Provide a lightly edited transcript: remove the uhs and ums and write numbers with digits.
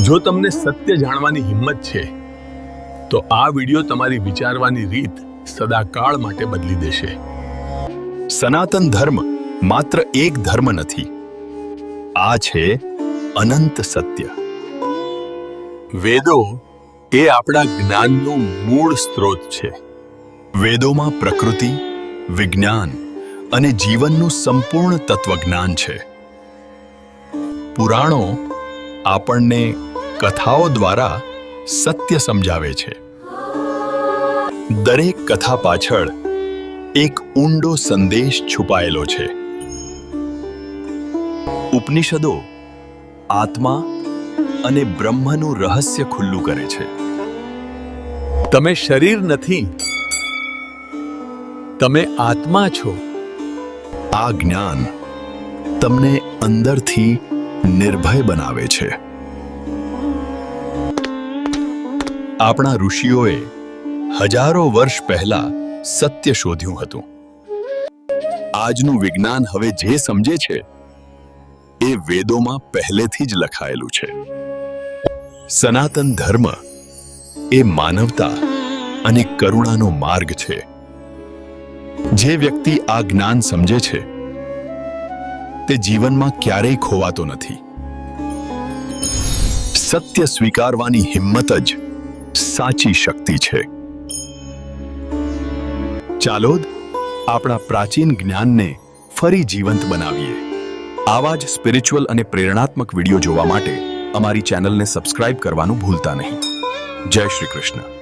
જો તમને સત્ય જાણવાની હિંમત છે તો આ વિડિયો તમારી વિચારવાની રીત સદાકાળ માટે બદલી દેશે। સનાતન ધર્મ માત્ર એક ધર્મ નથી, આ છે અનંત સત્ય। વેદો એ આપણા જ્ઞાનનું મૂળ સ્ત્રોત છે। વેદોમાં પ્રકૃતિ, વિજ્ઞાન અને જીવનનું સંપૂર્ણ તત્વજ્ઞાન છે। પુરાણો આપણને કથાઓ દ્વારા સત્ય સમજાવે છે। દરેક કથા પાછળ એક ઊંડો સંદેશ છુપાયેલો છે। ઉપનિષદો આત્મા અને બ્રહ્મનું રહસ્ય ખુલ્લું કરે છે। તમે શરીર નથી, તમે આત્મા છો। આ જ્ઞાન તમને અંદરથી નિર્ભય બનાવે છે। આપણા ઋષિઓએ હજારો વર્ષ પહેલા સત્ય શોધ્યું હતું। આજનું વિજ્ઞાન હવે જે સમજે છે એ વેદોમાં પહેલેથી જ લખાયેલું છે। સનાતન ધર્મ એ માનવતા અને કરુણાનો માર્ગ છે। જે વ્યક્તિ આ જ્ઞાન સમજે છે તે જીવનમાં ક્યારેય ખોવાતો નથી। સત્ય સ્વીકારવાની હિંમત જ સાચી શક્તિ છે। ચાલો આપણા પ્રાચીન જ્ઞાનને ફરી જીવંત બનાવીએ। આવા જ સ્પિરિચ્યુઅલ અને પ્રેરણાત્મક વિડીયો જોવા માટે અમારી ચેનલને સબસ્ક્રાઇબ કરવાનું ભૂલતા નહીં। જય શ્રી કૃષ્ણ।